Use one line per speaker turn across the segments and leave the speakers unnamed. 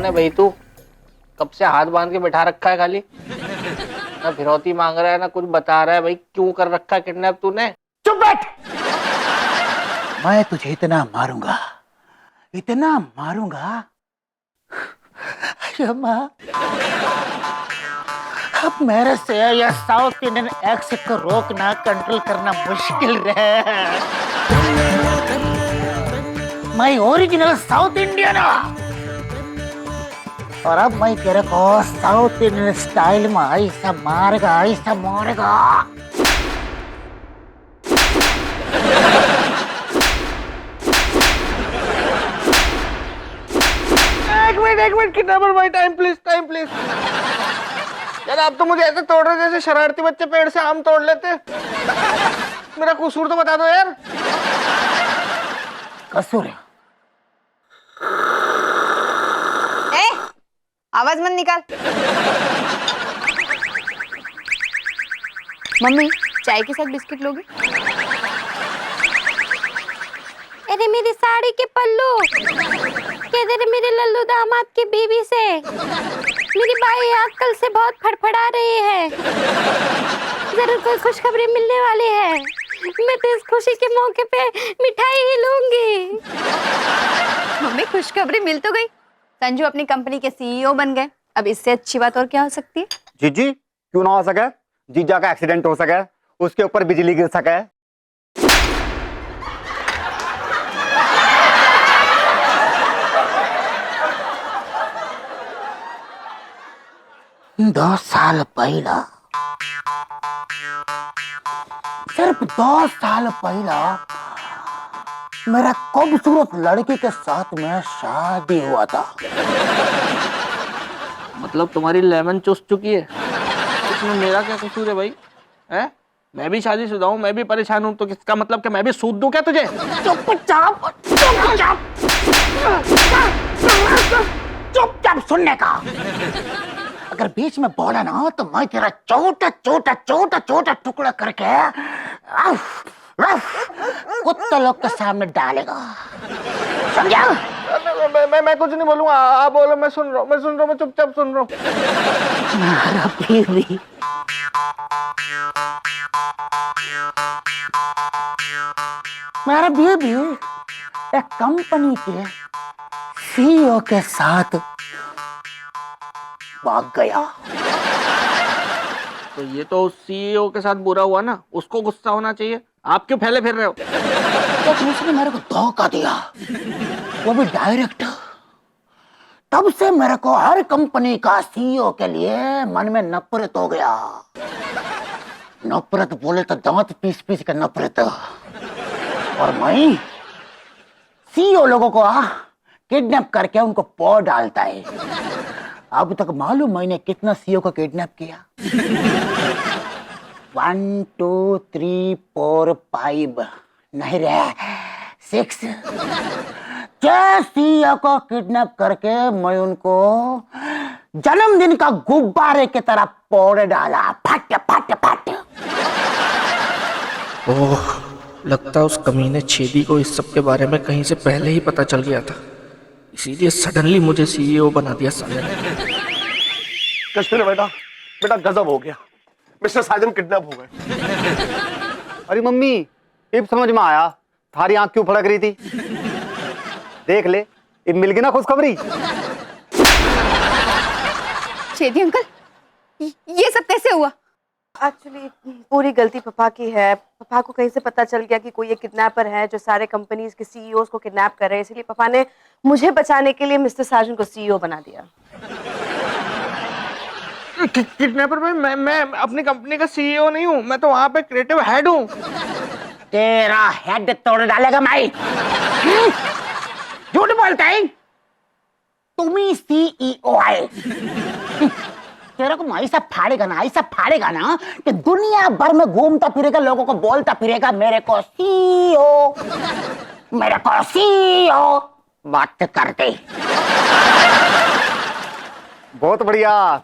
कौन है भाई तू? कब से हाथ बांध के बैठा रखा है खाली, ना फिरौती मांग रहा है ना कुछ बता रहा है। भाई क्यों कर रखा है किडनैप तूने?
चुप बैठ। मैं तुझे इतना मारूंगा, इतना मारूंगा, क्षमा। अब मेरे से यह साउथ इंडियन एक्सेंट को रोकना, कंट्रोल करना मुश्किल रहे। मैं ओरिजिनल साउथ इंडियन हूं और अब मैं तेरे को साउथ इंडियन स्टाइल में ऐसा मारेगा, ऐसा मारेगा।
एक मिनट किडनैपर भाई, टाइम प्लीज, टाइम प्लीज। यार आप तो मुझे ऐसे तोड़ रहे जैसे शरारती बच्चे पेड़ से आम तोड़ लेते। मेरा कसूर तो बता दो यार।
कसूर
आवाज मत निकाल। मम्मी चाय के साथ बिस्किट लोगे?
अरे मेरी साड़ी के पल्लू, कह दे रहे मेरे लल्लू दामाद की बीवी से मेरी बाई आजकल से बहुत फड़फड़ा रही है, जरूर कोई खुशखबरी मिलने वाली है। मैं तो इस खुशी के मौके पे मिठाई ही लूंगी।
मम्मी खुशखबरी मिल तो गई, संजू अपनी कंपनी के सीईओ बन गए। अब इससे अच्छी बात और क्या हो सकती है?
जीजी क्यों ना हो सके? जीजा का एक्सीडेंट हो सके, उसके ऊपर बिजली गिर सके।
2 साल पहला, सिर्फ 2 साल पहला मेरा खूबसूरत लड़की के साथ में शादी हुआ था।
मतलब तुम्हारी लेमन चूस चुकी है, इसमें मेरा क्या कसूर है भाई? हैं? मैं भी शादीशुदा हूँ, मैं भी परेशान हूँ, तो किसका मतलब कि मैं भी सूद दूं क्या तुझे?
चुपचाप चुपचाप चुपचाप सुनने का। अगर बीच में बोला ना तो मैं तेरा छोटा छोटा छोटा छोटा टुकड़ा करके कुत्ते लोग के सामने डालेगा, समझा?
मैं कुछ नहीं बोलूंगा, आप बोलो। मैं सुन रहा हूँ, मैं चुपचाप सुन रहा हूँ।
मेरा बीवी मेरा बीवी एक कंपनी के सीईओ के साथ भाग गया।
तो ये तो सीईओ के साथ बुरा हुआ ना, उसको गुस्सा होना चाहिए। आप क्यों फैले फिर रहे हो?
तो उसने मेरे को धोखा दिया, वो भी डायरेक्ट। तब से मेरे को हर कंपनी का सीईओ के लिए मन में नफरत हो गया। नफरत बोले तो दांत पीस पीस के नफरत। और मैं सीईओ लोगों को किडनैप करके उनको पौ डालता है। अब तक मालूम मैंने कितना सीईओ को किडनैप किया? 1 2 3 4 5 नहीं रे 6 सीईओ को किडनैप करके मैं उनको जन्मदिन का गुब्बारे की तरह फोड़ डाला, फट फट फट।
ओह, लगता है उस कमीने छेदी को इस सब के बारे में कहीं से पहले ही पता चल गया था, इसीलिए सडनली मुझे सीईओ बना दिया साले ने।
कश्मीर बेटा, बेटा गजब हो गया, मिस्टर साजन किडनैप हो गए।
अरे मम्मी अब समझ में आया थारी आंख क्यों फड़क रही थी। देख ले, अब मिल गई ना खुशखबरी।
छेदी अंकल, ये सब कैसे हुआ?
एक्चुअली पूरी गलती पापा की है। पापा को कहीं से पता चल गया कि कोई एक किडनैपर है जो सारे कंपनीज के सीईओज को किडनैप कर रहे हैं, इसलिए पापा ने मुझे बचाने के लिए मिस्टर साजन को सीईओ बना दिया।
किडनैपर भाई, मैं अपनी कंपनी का सीईओ नहीं हूँ, मैं तो वहां पे क्रिएटिव हेड हूँ।
तेरा हेड तोड़ डालेगा मैं। झूठ बोलता है, तुम ही सीईओ है। तेरे को ऐसा फाड़ेगा ना, ऐसा फाड़ेगा ना कि दुनिया भर में घूमता फिरेगा, लोगों को बोलता फिरेगा मेरे को सीईओ, मेरे को सीईओ बात करते।
बहुत बढ़िया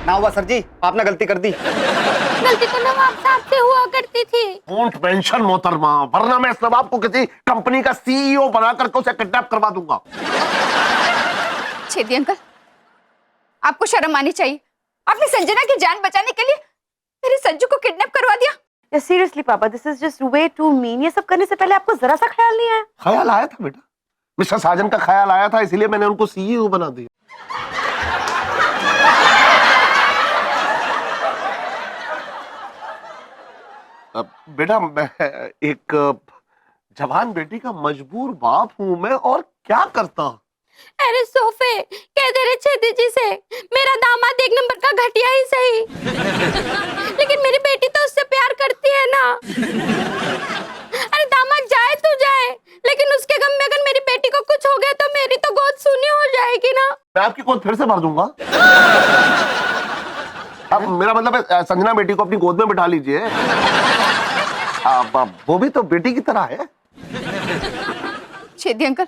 ना हुआ सर जी, आपने गलती कर दी।
गलती तो नवाब साहब से हुआ करती थी।
डोंट मेंशन मोहतरमा, वरना मैं इस नवाब को किसी कंपनी का सीईओ बना करके उसे किडनैप करवा दूंगा।
छेदी अंकल, आपको शर्म आनी चाहिए। आपने संजना की जान बचाने के लिए मेरे संजू को किडनैप करवा दिया।
सीरियसली पापा, this is just way too mean. ये सब करने से पहले आपको जरा सा ख्याल नहीं आया?
ख्याल आया था बेटा, मिस्टर साजन का ख्याल आया था, इसलिए मैंने उनको सीईओ बना दिया। अब बेटा, मैं एक जवान बेटी का मजबूर बाप हूं मैं, और क्या करता।
अरे सोफे, कह दे रहे छेदी जी से मेरा दामाद एक नंबर का घटिया ही सही, लेकिन मेरी बेटी तो उससे प्यार करती है ना। अरे दामाद जाए तो जाए, लेकिन उसके गम में अगर मेरी बेटी को कुछ हो गया तो मेरी तो गोद सूनी हो जाएगी ना।
मैं आपकी गोद फिर से भर दूंगा। अब मेरा मतलब है, संजना बेटी को अपनी गोद में बिठा लीजिए। अब वो भी तो बेटी की तरह है।
छेदी अंकल,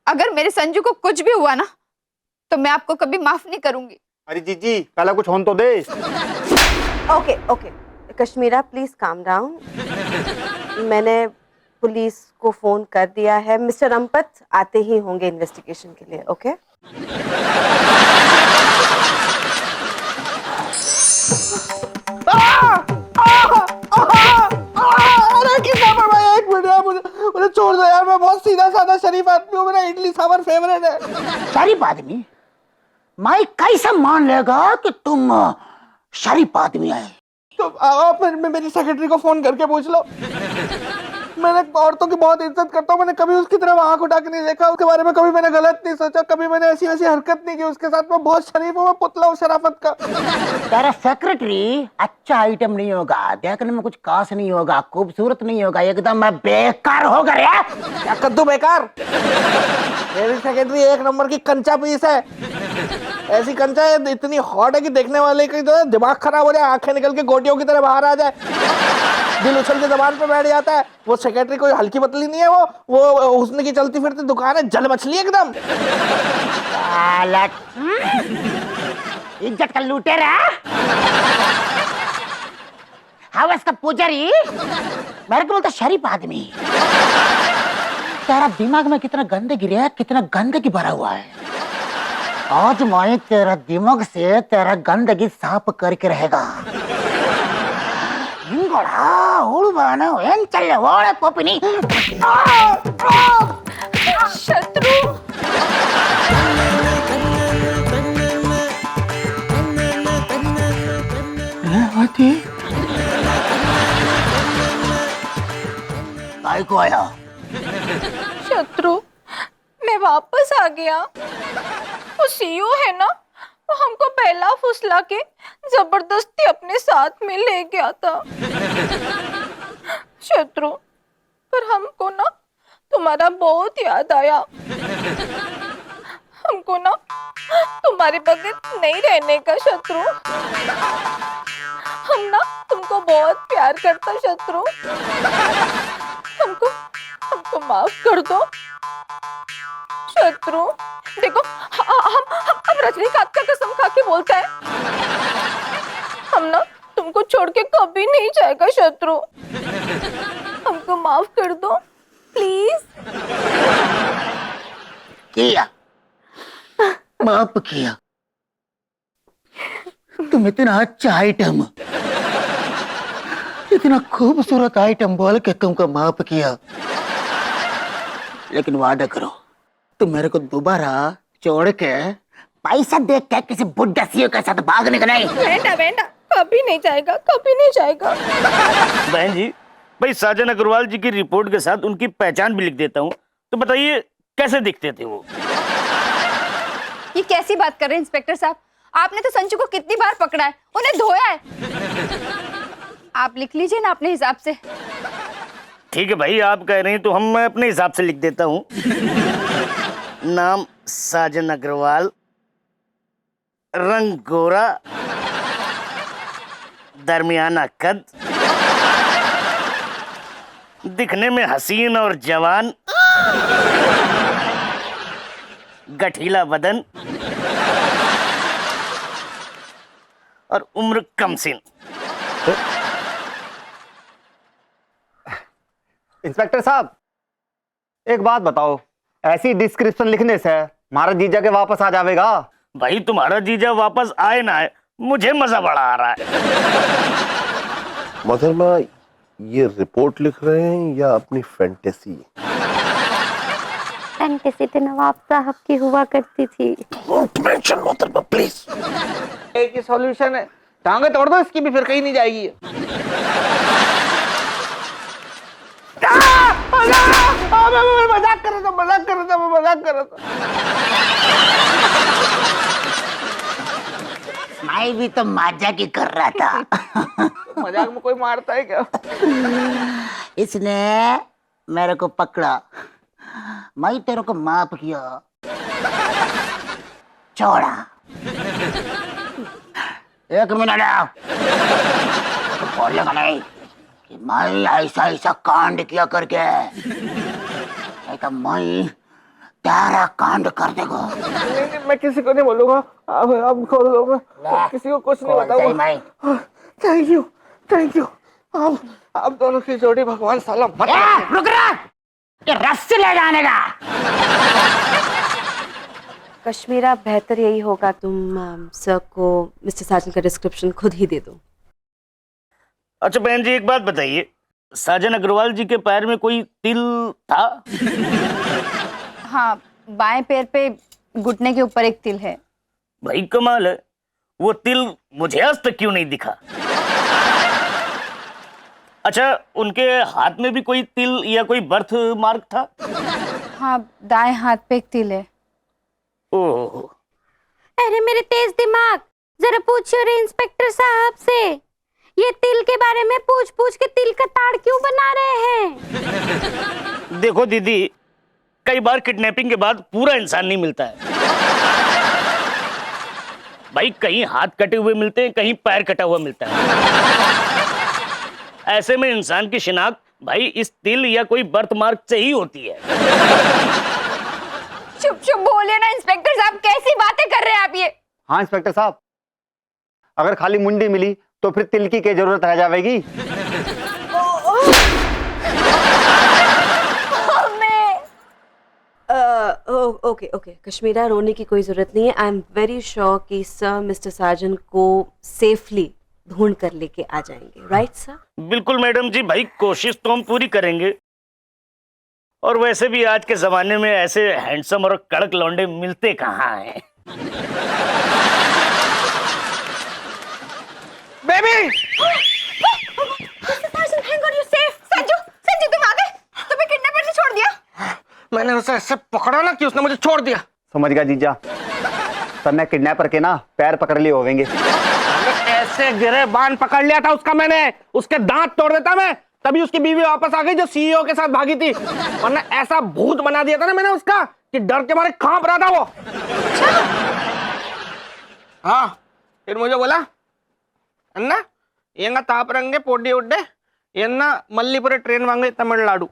अगर मेरे संजू को कुछ भी हुआ ना तो मैं आपको कभी माफ नहीं करूंगी।
अरे जीजी, पहला कुछ होने तो दे।
Okay okay Kashmira, please calm down. मैंने पुलिस को फोन कर दिया है, मिस्टर रंपत आते ही होंगे इन्वेस्टिगेशन के लिए। ओके
अरे किडनैपर भाई, एक मिनट यार, मुझे छोड़ दो यार, मैं बहुत सीधा साधा शरीफ आदमी हूँ, मेरा इडली सांभर फेवरेट है।
शरीफ आदमी? मैं कैसे मान लेगा कि तुम शरीफ आदमी है?
तो आप मेरी सेक्रेटरी को फोन करके पूछ लो। मैंने औरतों की बहुत इज्जत करता हूँ, मैंने कभी उसकी तरफ आंख उठा के नहीं देखा, उसके बारे में कभी मैंने गलत नहीं सोचा, कभी मैंने ऐसी वैसी हरकत नहीं की उसके साथ। मैं बहुत शरीफ हूँ, मैं पुतला हूँ शराफत का।
तेरा सेक्रेटरी अच्छा आइटम नहीं होगा, देखने में कुछ खास नहीं होगा, खूबसूरत नहीं होगा, एकदम बेकार होगा रे।
क्या कद्दू बेकार? मेरी सेक्रेटरी एक नंबर की कंचा पीस है। ऐसी कंचा है, इतनी हॉट है कि देखने वाले की जो है दिमाग खराब हो जाए, आंखें निकल के गोटियों की तरह बाहर आ जाए, दिल उछल के जबान पे बैठ जाता है। वो सेक्रेटरी कोई हल्की पतली नहीं है, वो उसने की चलती फिरती दुकान है, जल मछली एकदम।
इज्जत का लुटेरा, हवस का पुजारी, मेरे को बोलता शरीफ आदमी। तेरा दिमाग में कितना गंदगी है, कितना गंदगी भरा हुआ है। आज मैं तेरा दिमाग से तेरा गंदगी साफ करके रहेगा।
शत्रु,
काय को आया?
शत्रु, मैं वापस आ गया। वो सीईओ है ना, वो हमको पहला फुसला के जबरदस्ती अपने साथ में ले गया था। शत्रु, पर हमको ना तुम्हारा बहुत याद आया। हमको ना तुम्हारे बगैर नहीं रहने का शत्रु। हम ना तुमको बहुत प्यार करता शत्रु। हमको हमको माफ कर दो शत्रु। देखो, हम रजनीकांत का कसम खा के बोलते हैं, हम ना तुमको छोड़ के कभी नहीं जाएगा शत्रु। हमको माफ कर दो प्लीज।
किया, माफ किया। तुम इतना अच्छा आइटम, इतना खूबसूरत आइटम बोल के तुमको माफ किया, लेकिन वादा करो तुम मेरे को दोबारा छोड़ के पैसा देख के किसी बुढ़ा सीईओ के साथ भागने का नहीं।
बेटा बेटा, कभी नहीं जाएगा, कभी नहीं जाएगा।
बहन जी, भाई साजन अग्रवाल जी की रिपोर्ट के साथ उनकी पहचान भी लिख देता हूँ, तो बताइए कैसे दिखते थे वो?
ये कैसी बात कर रहे हैं इंस्पेक्टर साहब? आपने तो संजू को कितनी बार पकड़ा है, उन्हें धोया है। आप लिख लीजिए ना अपने हिसाब से।
ठीक है भाई, आप कह रहे हैं तो हम अपने हिसाब से लिख देता हूँ। नाम साजन अग्रवाल, रंग गोरा, दरमियाना कद, दिखने में हसीन और जवान, गठीला बदन और उम्र कमसिन।
इंस्पेक्टर साहब, एक बात बताओ, ऐसी डिस्क्रिप्शन लिखने से हमारा जीजा के वापस आ जाएगा।
भाई तुम्हारा जीजा वापस आए ना आए, मुझे मजा बड़ा आ रहा है।
मोहतरमा, ये रिपोर्ट लिख रहे हैं या अपनी फैंटेसी?
फैंटेसी तो नवाब साहब की हुआ करती थी।
डोंट मेंशन मोहतरमा प्लीज।
एक ही सॉल्यूशन है, टांगे तोड़ दो इसकी भी, फिर कहीं नहीं जाएगी ये। मैं मजाक कर रहा था, मजाक कर रहा था, मैं मजाक कर रहा था।
मैं भी तो मजाक ही कर रहा था।
मजाक में कोई मारता है क्या?
इसने मेरे को पकड़ा, मैं तेरे को माफ किया, छोड़ा। 1 मिनट बोलेगा नहीं कि मैं ऐसा ऐसा कांड किया करके, नहीं तो मैं तेरा कांड कर देगा।
नहीं, मैं किसी को नहीं बोलूंगा। अब खोल दो, मैं किसी को कुछ नहीं बताऊंगा। Thank you, thank you. अब दोनों की जोड़ी भगवान साला मत रखे।
रुक रहा, ये रस्सी ले जाने का।
कश्मीरा, बेहतर यही होगा तुम सर को मिस्टर साजन का डिस्क्रिप्शन खुद ही दे दो।
अच्छा बहन जी, एक बात बताइए, साजन अग्रवाल जी के पैर में कोई तिल था?
हाँ, बाएं पैर पे घुटने के ऊपर एक तिल है।
भाई कमाल है, वो तिल मुझे आज तक क्यों नहीं दिखा? अच्छा, उनके हाथ में भी कोई तिल या कोई बर्थ मार्क था?
हाँ, दाएं हाथ पे एक तिल है।
ओह,
अरे मेरे तेज दिमाग, जरा पूछिए रे इंस्पेक्टर साहब से, ये तिल के बारे में पूछ पूछ के तिल का ताड़ क्यों बना रहे हैं?
देखो दीदी, कई बार किडनैपिंग के बाद पूरा इंसान नहीं मिलता है। भाई कहीं हाथ कटे हुए मिलते हैं, कहीं पैर कटा हुआ मिलता है। ऐसे में इंसान की शिनाख्त भाई इस तिल या कोई बर्थ मार्क से ही होती है।
चुप चुप बोलिए ना इंस्पेक्टर साहब, कैसी बातें कर रहे हैं आप ये?
हाँ इंस्पेक्टर साहब, अगर खाली मुंडी मिली तो फिर तिल की क्या जरूरत रह जाएगी?
ओके ओके कश्मीरा, रोने की कोई जरूरत नहीं है। आई एम वेरी श्योर कि सर मिस्टर साजन को सेफली ढूंढ कर लेके आ जाएंगे। Right sir?
बिल्कुल मैडम जी, भाई कोशिश तो हम पूरी करेंगे। और वैसे भी आज के जमाने में ऐसे हैंडसम और कड़क लौंडे मिलते कहाँ हैं?
बेबी,
संजू, संजू तुम आ गए? तुम्हें किडनैपर ने छोड़ दिया?
मैंने उसे ऐसे पकड़ा ना कि उसने मुझे छोड़ दिया।
समझ गया जीजा, सर ने किडनैपर के ना पैर पकड़ लिए होंगे।
ऐसे गिरे बांध पकड़ लिया था उसका मैंने, उसके दांत तोड़ देता मैं, तभी उसकी बीवी वापस आ गई जो सीईओ के साथ भागी थी। वरना ऐसा भूत बना दिया था ना मैंने उसका कि डर के मारे कांप रहा था वो। हाँ, फिर मुझे बोला अन्ना येंगा तापरंगे पोडी उड्डे येन्ना मल्लीपुरे ट्रेन वांगे तमिलनाडु।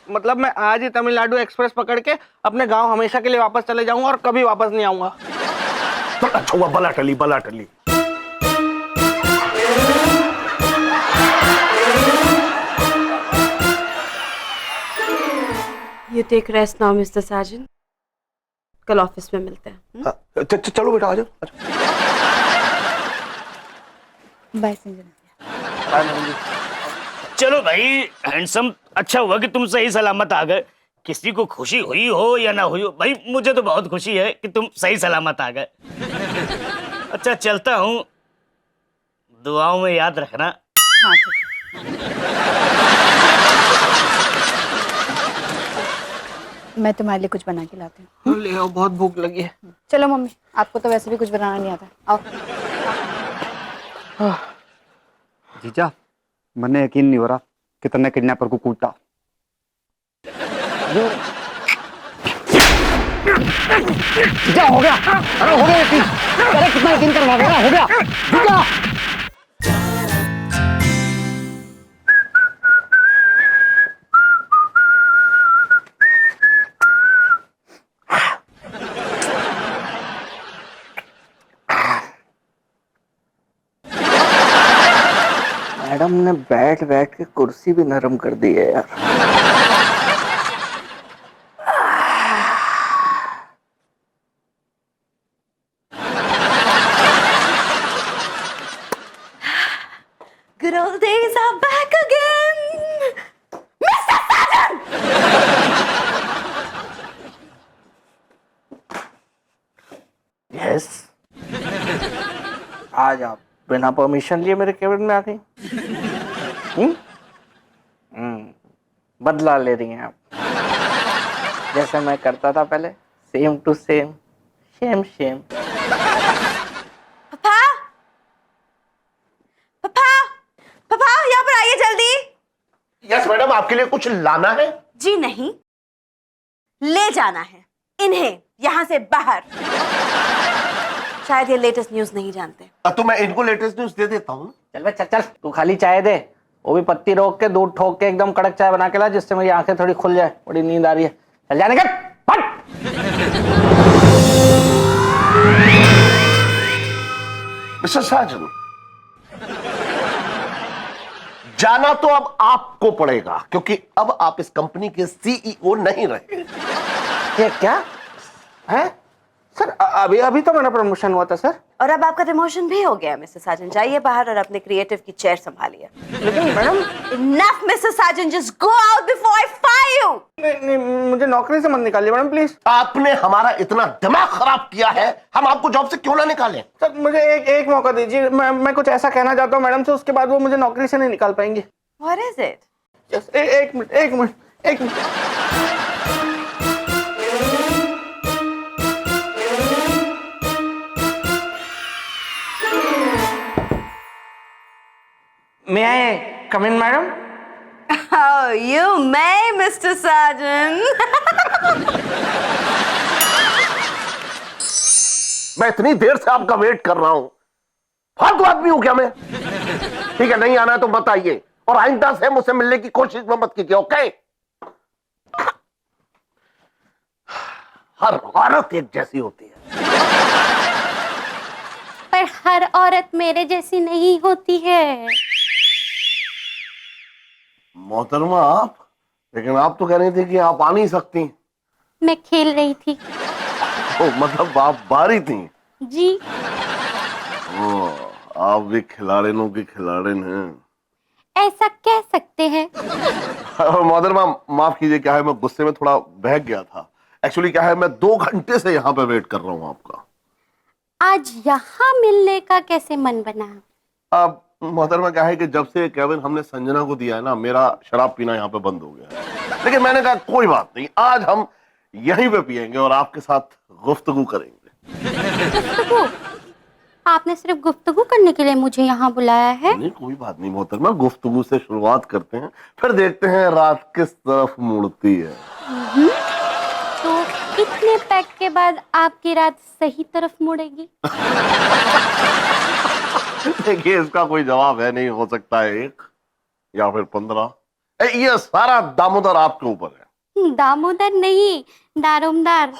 मतलब मैं आज ही तमिलनाडु एक्सप्रेस पकड़ के अपने गांव हमेशा के लिए वापस चले जाऊंगा और कभी वापस नहीं आऊंगा।
अच्छा हुआ बला टली, बला टली।
You take rest now mister Sajan, कल ऑफिस में मिलते हैं।
चलो बेटा, आ जाओ।
बाय संजू।
चलो भाई हैंडसम, अच्छा हुआ कि तुम सही सलामत आ गए। किसी को खुशी हुई हो या ना हुई हो, भाई मुझे तो बहुत खुशी है कि तुम सही सलामत आ गए। अच्छा चलता हूँ, दुआओं में याद रखना।
हाँ ठीक है, मैं तुम्हारे लिए कुछ बना के लाती हूँ।
ले आओ, बहुत भूख लगी है।
चलो मम्मी, आपको तो वैसे भी कुछ बनाना नहीं आता, आओ।
जीजा, मैंने यकीन नहीं हो रहा कि तुमने किडनैपर को कूटा। जीजा हो गया, अरे हो गया यकीन। अरे कितना यकीन करवा देगा, हो गया जीजा।
मैडम ने बैठ बैठ के कुर्सी भी नरम कर दी है यार।
good old days are back again. Mr. Sergeant!
Yes, आज आप बिना परमिशन लिए मेरे केबिन में आ गई। बदला ले रही हैं आप, जैसे मैं करता था पहले, same to same, same same.
पापा, पापा, पापा, यहाँ पर आइए जल्दी।
यस मैडम, आपके लिए कुछ लाना है?
जी नहीं, ले जाना है इन्हें यहाँ से बाहर। शायद ये लेटेस्ट न्यूज नहीं जानते।
तो मैं इनको लेटेस्ट न्यूज दे देता हूँ।
चल बे, चल चल, तू खाली चाय दे, वो भी पत्ती रोक के, दूध ठोक के एकदम कड़क चाय बना के ला, जिससे मेरी आंखें थोड़ी खुल जाए, बड़ी नींद आ रही है। चल जाने का, फट।
मिस्टर साजन, जाना तो अब आपको पड़ेगा, क्योंकि अब आप इस कंपनी के सीईओ नहीं रहे।
ये क्या है सर? अभी अभी तो मेरा प्रमोशन हुआ था सर।
और अब आपका प्रमोशन भी हो गया मिस्टर साजन। जाइए बाहर और अपने क्रिएटिव की चेयर संभालिए।
लेकिन madam,
Enough, Mr. Sergeant. Just go out before I fire you.
नहीं, मुझे नौकरी से मत निकालिए मैडम प्लीज।
आपने हमारा इतना दिमाग खराब किया है, हम आपको जॉब से क्यों ना निकालें?
सर मुझे एक मौका दीजिए, मैं कुछ ऐसा कहना चाहता हूँ मैडम से, उसके बाद वो मुझे नौकरी से नहीं निकाल पाएंगे।
What is it?
Yes, एक minute. May I come in, madam?
Oh, you may, Mr. Sergeant.
मैं इतनी देर से आपका वेट कर रहा हूं। फालतू आदमी हूं क्या मैं? ठीक है, नहीं आना है तो मत आइए, और आइंदा से मुझसे मिलने की कोशिश मत कीजिए, ओके? हर औरत एक जैसी होती है।
पर हर औरत मेरे जैसी नहीं होती है।
मोहतरमा आप, लेकिन आप तो कह रही थी कि आप आ नहीं सकती।
मैं खेल रही थी।
ओ, मतलब आप बाहरी थी?
जी।
ओ, आप भी खिलाड़ियों की खिलाड़िन हैं।
ऐसा कह सकते हैं।
मोहतरमा माफ कीजिए, क्या है मैं गुस्से में थोड़ा बहक गया था। एक्चुअली क्या है, मैं 2 घंटे से यहाँ पे वेट कर रहा हूँ आपका।
आज यहाँ मिलने का कैसे मन बना?
अब मोहतरमा क्या है कि जब से केविन हमने संजना को दिया है ना, मेरा शराब पीना यहाँ पे बंद हो गया है। लेकिन मैंने कहा कोई बात नहीं, आज हम यहीं पे पियेंगे और आपके साथ गुफ्तगू करेंगे।
गुफ्तगू? आपने सिर्फ गुफ्तगू करने के लिए मुझे यहाँ बुलाया है?
नहीं, कोई बात नहीं मोहतरमा, गुफ्तगू से शुरुआत करते हैं, फिर देखते हैं रात किस तरफ मुड़ती है।
तो कितने पैक के बाद आपकी रात सही तरफ मुड़ेगी?
देखिए, इसका कोई जवाब है नहीं, हो सकता है 1 या फिर 15। ये सारा दामोदर आपके ऊपर है।
दामोदर नहीं, दारोमदार।